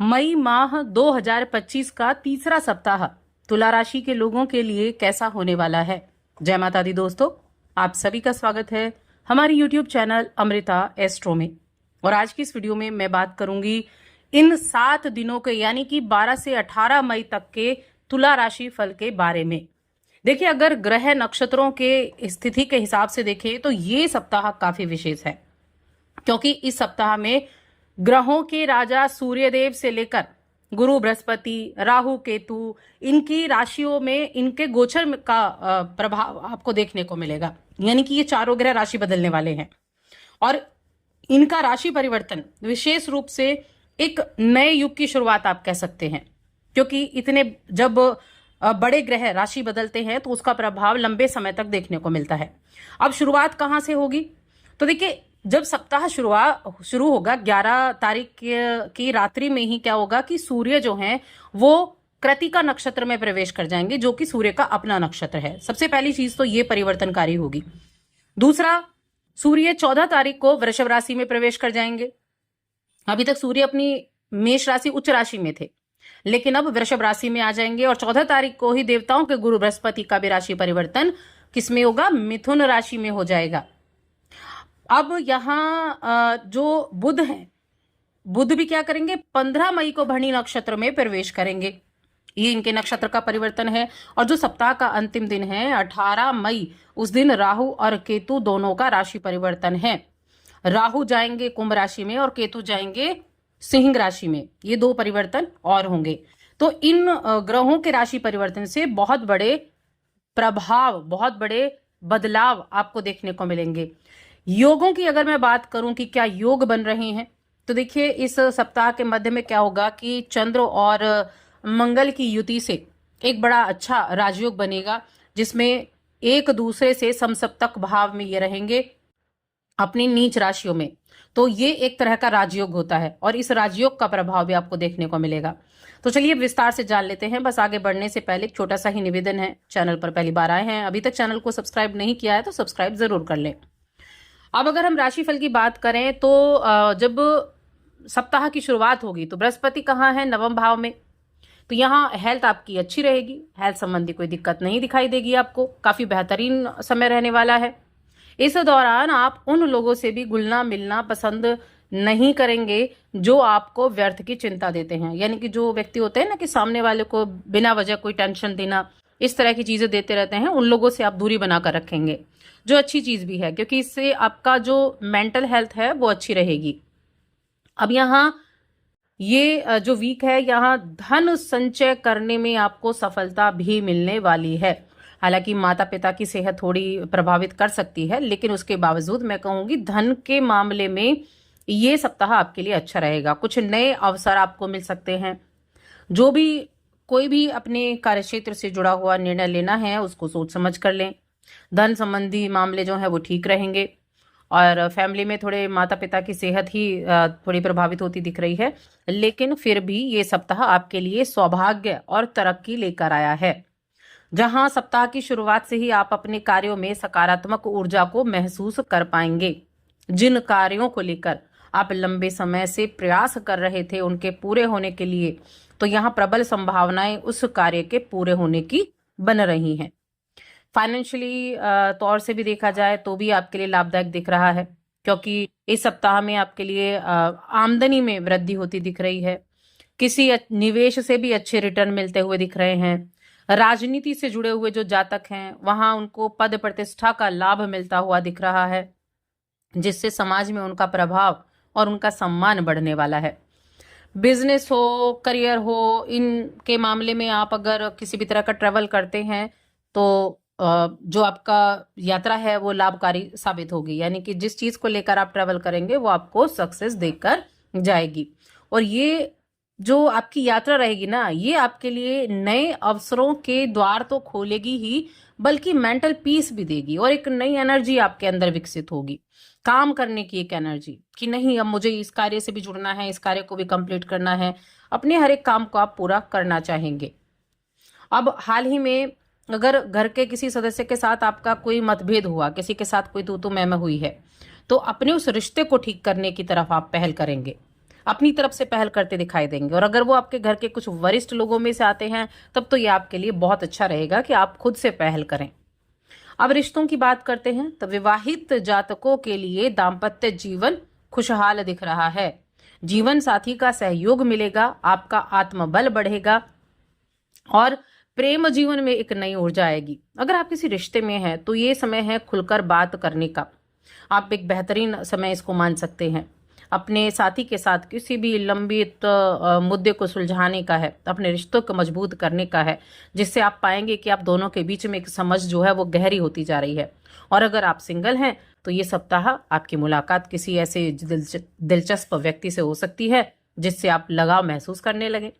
मई माह 2025 का तीसरा सप्ताह तुला राशि के लोगों के लिए कैसा होने वाला है। जय माता दी दोस्तों, आप सभी का स्वागत है हमारी यूट्यूब चैनल अमृता एस्ट्रो में। और आज की इस वीडियो में मैं बात करूंगी इन 7 दिनों के यानी कि 12 से 18 मई तक के तुला राशि फल के बारे में। देखिए, अगर ग्रह नक्षत्रों के स्थिति के हिसाब से देखें तो ये सप्ताह काफी विशेष है, क्योंकि इस सप्ताह में ग्रहों के राजा सूर्यदेव से लेकर गुरु बृहस्पति, राहु, केतु, इनकी राशियों में इनके गोचर का प्रभाव आपको देखने को मिलेगा। यानी कि ये चारों ग्रह राशि बदलने वाले हैं और इनका राशि परिवर्तन विशेष रूप से एक नए युग की शुरुआत आप कह सकते हैं, क्योंकि इतने जब बड़े ग्रह राशि बदलते हैं तो उसका प्रभाव लंबे समय तक देखने को मिलता है। अब शुरुआत कहां से होगी? तो देखिए, जब सप्ताह शुरू होगा 11 तारीख की रात्रि में ही क्या होगा कि सूर्य जो हैं वो कृतिका नक्षत्र में प्रवेश कर जाएंगे, जो कि सूर्य का अपना नक्षत्र है। सबसे पहली चीज तो ये परिवर्तनकारी होगी। दूसरा, सूर्य 14 तारीख को वृषभ राशि में प्रवेश कर जाएंगे। अभी तक सूर्य अपनी मेष राशि उच्च राशि में थे, लेकिन अब वृषभ राशि में आ जाएंगे और 14 तारीख को ही देवताओं के गुरु बृहस्पति का भी राशि परिवर्तन किसमें होगा? मिथुन राशि में हो जाएगा। अब यहाँ जो बुध हैं, बुध भी क्या करेंगे? 15 मई को भरणी नक्षत्र में प्रवेश करेंगे। ये इनके नक्षत्र का परिवर्तन है। और जो सप्ताह का अंतिम दिन है 18 मई, उस दिन राहु और केतु दोनों का राशि परिवर्तन है। राहु जाएंगे कुंभ राशि में और केतु जाएंगे सिंह राशि में। ये दो परिवर्तन और होंगे। तो इन ग्रहों के राशि परिवर्तन से बहुत बड़े प्रभाव, बहुत बड़े बदलाव आपको देखने को मिलेंगे। योगों की अगर मैं बात करूं कि क्या योग बन रहे हैं, तो देखिए इस सप्ताह के मध्य में क्या होगा कि चंद्र और मंगल की युति से एक बड़ा अच्छा राजयोग बनेगा, जिसमें एक दूसरे से समसप्तक भाव में ये रहेंगे अपनी नीच राशियों में। तो ये एक तरह का राजयोग होता है और इस राजयोग का प्रभाव भी आपको देखने को मिलेगा। तो चलिए विस्तार से जान लेते हैं। बस आगे बढ़ने से पहले एक छोटा सा ही निवेदन है, चैनल पर पहली बार आए हैं, अभी तक चैनल को सब्सक्राइब नहीं किया है तो सब्सक्राइब जरूर कर लें। अब अगर हम राशिफल की बात करें तो जब सप्ताह की शुरुआत होगी तो बृहस्पति कहाँ है? नवम भाव में। तो यहाँ हेल्थ आपकी अच्छी रहेगी, हेल्थ संबंधी कोई दिक्कत नहीं दिखाई देगी आपको। काफी बेहतरीन समय रहने वाला है। इस दौरान आप उन लोगों से भी घुलना मिलना पसंद नहीं करेंगे जो आपको व्यर्थ की चिंता देते हैं। यानी कि जो व्यक्ति होते हैं ना कि सामने वाले को बिना वजह कोई टेंशन देना, इस तरह की चीजें देते रहते हैं, उन लोगों से आप दूरी बनाकर रखेंगे, जो अच्छी चीज भी है, क्योंकि इससे आपका जो मेंटल हेल्थ है वो अच्छी रहेगी। अब यहाँ ये जो वीक है, यहाँ धन संचय करने में आपको सफलता भी मिलने वाली है। हालांकि माता पिता की सेहत थोड़ी प्रभावित कर सकती है, लेकिन उसके बावजूद मैं कहूंगी धन के मामले में ये सप्ताह आपके लिए अच्छा रहेगा। कुछ नए अवसर आपको मिल सकते हैं। जो भी कोई भी अपने कार्यक्षेत्र से जुड़ा हुआ निर्णय लेना है उसको सोच समझ कर लें। धन संबंधी मामले जो है वो ठीक रहेंगे और फैमिली में थोड़े माता पिता की सेहत ही थोड़ी प्रभावित होती दिख रही है, लेकिन फिर भी ये सप्ताह आपके लिए सौभाग्य और तरक्की लेकर आया है। जहां सप्ताह की शुरुआत से ही आप अपने कार्यों में सकारात्मक ऊर्जा को महसूस कर पाएंगे। जिन कार्यों को लेकर आप लंबे समय से प्रयास कर रहे थे उनके पूरे होने के लिए, तो यहाँ प्रबल संभावनाएं उस कार्य के पूरे होने की बन रही हैं। फाइनेंशियली तौर से भी देखा जाए तो भी आपके लिए लाभदायक दिख रहा है, क्योंकि इस सप्ताह में आपके लिए आमदनी में वृद्धि होती दिख रही है। किसी निवेश से भी अच्छे रिटर्न मिलते हुए दिख रहे हैं। राजनीति से जुड़े हुए जो जातक हैं वहां उनको पद प्रतिष्ठा का लाभ मिलता हुआ दिख रहा है, जिससे समाज में उनका प्रभाव और उनका सम्मान बढ़ने वाला है। बिजनेस हो, करियर हो, इनके मामले में आप अगर किसी भी तरह का ट्रेवल करते हैं तो जो आपका यात्रा है वो लाभकारी साबित होगी। यानी कि जिस चीज को लेकर आप ट्रेवल करेंगे वो आपको सक्सेस देकर जाएगी। और ये जो आपकी यात्रा रहेगी ना, ये आपके लिए नए अवसरों के द्वार तो खोलेगी ही, बल्कि मेंटल पीस भी देगी और एक नई एनर्जी आपके अंदर विकसित होगी, काम करने की एक एनर्जी कि नहीं अब मुझे इस कार्य से भी जुड़ना है, इस कार्य को भी कंप्लीट करना है। अपने हर एक काम को आप पूरा करना चाहेंगे। अब हाल ही में अगर घर के किसी सदस्य के साथ आपका कोई मतभेद हुआ, किसी के साथ कोई तू मैं हुई है, तो अपने उस रिश्ते को ठीक करने की तरफ आप पहल करेंगे। अपनी तरफ से पहल करते दिखाई देंगे। और अगर वो आपके घर के कुछ वरिष्ठ लोगों में से आते हैं तब तो ये आपके लिए बहुत अच्छा रहेगा कि आप खुद से पहल करें। अब रिश्तों की बात करते हैं तो विवाहित जातकों के लिए दाम्पत्य जीवन खुशहाल दिख रहा है। जीवन साथी का सहयोग मिलेगा, आपका आत्मबल बढ़ेगा और प्रेम जीवन में एक नई ऊर्जा आएगी। अगर आप किसी रिश्ते में हैं तो ये समय है खुलकर बात करने का। आप एक बेहतरीन समय इसको मान सकते हैं। अपने साथी के साथ किसी भी लंबित मुद्दे को सुलझाने का है, अपने रिश्तों को मजबूत करने का है, जिससे आप पाएंगे कि आप दोनों के बीच में एक समझ जो है वो गहरी होती जा रही है। और अगर आप सिंगल हैं तो ये सप्ताह आपकी मुलाकात किसी ऐसे दिलचस्प व्यक्ति से हो सकती है जिससे आप लगाव महसूस करने लगें।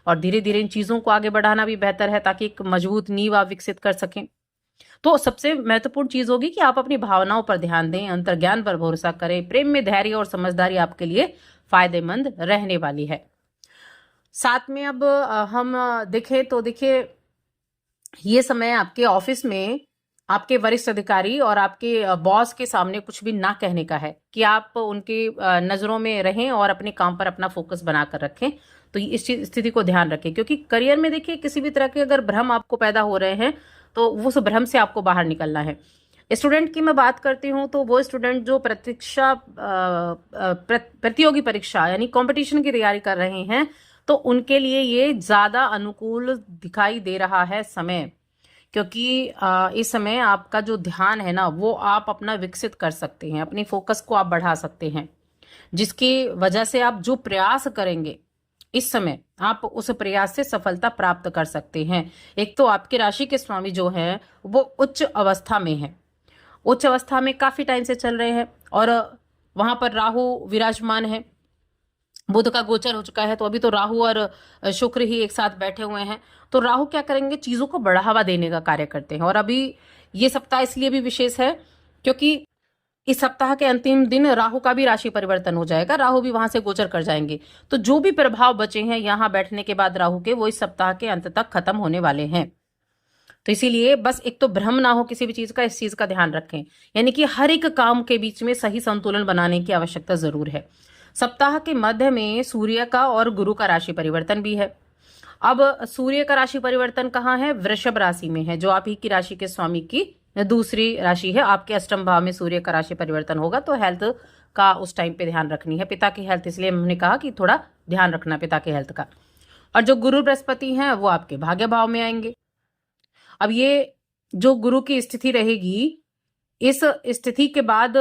और धीरे धीरे इन चीजों को आगे बढ़ाना भी बेहतर है ताकि एक मजबूत नींव आप विकसित कर सकें। तो सबसे महत्वपूर्ण चीज होगी कि आप अपनी भावनाओं पर ध्यान दें, अंतर्ज्ञान पर भरोसा करें। प्रेम में धैर्य और समझदारी आपके लिए फायदेमंद रहने वाली है। साथ में अब हम देखें तो देखिए ये समय आपके ऑफिस में आपके वरिष्ठ अधिकारी और आपके बॉस के सामने कुछ भी ना कहने का है कि आप उनके नजरों में रहें और अपने काम पर अपना फोकस बनाकर रखें। तो इस स्थिति को ध्यान रखें, क्योंकि करियर में देखिए किसी भी तरह के अगर भ्रम आपको पैदा हो रहे हैं तो उस भ्रम से आपको बाहर निकलना है। स्टूडेंट की मैं बात करती हूँ तो वो स्टूडेंट जो प्रतियोगी परीक्षा यानी कंपटीशन की तैयारी कर रहे हैं तो उनके लिए ये ज्यादा अनुकूल दिखाई दे रहा है समय, क्योंकि इस समय आपका जो ध्यान है ना वो आप अपना विकसित कर सकते हैं, अपनी फोकस को आप बढ़ा सकते हैं, जिसकी वजह से आप जो प्रयास करेंगे इस समय आप उस प्रयास से सफलता प्राप्त कर सकते हैं। एक तो आपके राशि के स्वामी जो हैं वो उच्च अवस्था में है, उच्च अवस्था में काफी टाइम से चल रहे हैं और वहां पर राहु विराजमान है, बुध का गोचर हो चुका है। तो अभी तो राहु और शुक्र ही एक साथ बैठे हुए हैं। तो राहु क्या करेंगे, चीजों को बढ़ावा देने का कार्य करते हैं। और अभी ये सप्ताह इसलिए भी विशेष है क्योंकि इस सप्ताह के अंतिम दिन राहु का भी राशि परिवर्तन हो जाएगा, राहु भी वहां से गोचर कर जाएंगे। तो जो भी प्रभाव बचे हैं यहां बैठने के बाद राहु के, वो इस सप्ताह के अंत तक खत्म होने वाले हैं। तो इसीलिए बस एक तो भ्रम ना हो किसी भी चीज का, इस चीज का ध्यान रखें। यानी कि हर एक काम के बीच में सही संतुलन बनाने की आवश्यकता जरूर है। सप्ताह के मध्य में सूर्य का और गुरु का राशि परिवर्तन भी है। अब सूर्य का राशि परिवर्तन कहाँ है, वृषभ राशि में है, जो आप ही की राशि के स्वामी की दूसरी राशि है। आपके अष्टम भाव में सूर्य का राशि परिवर्तन होगा तो हेल्थ का उस टाइम पे ध्यान रखनी है, पिता की हेल्थ, इसलिए हमने कहा कि थोड़ा ध्यान रखना पिता के हेल्थ का। और जो गुरु बृहस्पति हैं वो आपके भाग्य भाव में आएंगे। अब ये जो गुरु की स्थिति रहेगी, इस स्थिति के बाद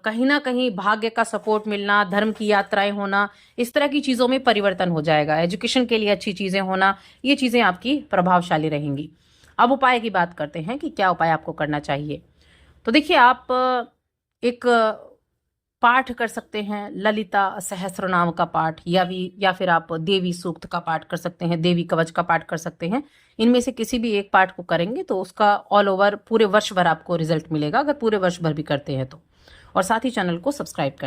कहीं ना कहीं भाग्य का सपोर्ट मिलना, धर्म की यात्राएं होना, इस तरह की चीजों में परिवर्तन हो जाएगा। एजुकेशन के लिए अच्छी चीजें होना, ये चीजें आपकी प्रभावशाली रहेंगी। अब उपाय की बात करते हैं कि क्या उपाय आपको करना चाहिए। तो देखिए आप एक पाठ कर सकते हैं, ललिता सहस्रनाम का पाठ, या फिर आप देवी सूक्त का पाठ कर सकते हैं, देवी कवच का पाठ कर सकते हैं। इनमें से किसी भी एक पाठ को करेंगे तो उसका ऑल ओवर पूरे वर्ष भर आपको रिजल्ट मिलेगा, अगर पूरे वर्ष भर भी करते हैं तो। और साथ ही चैनल को सब्सक्राइब करें।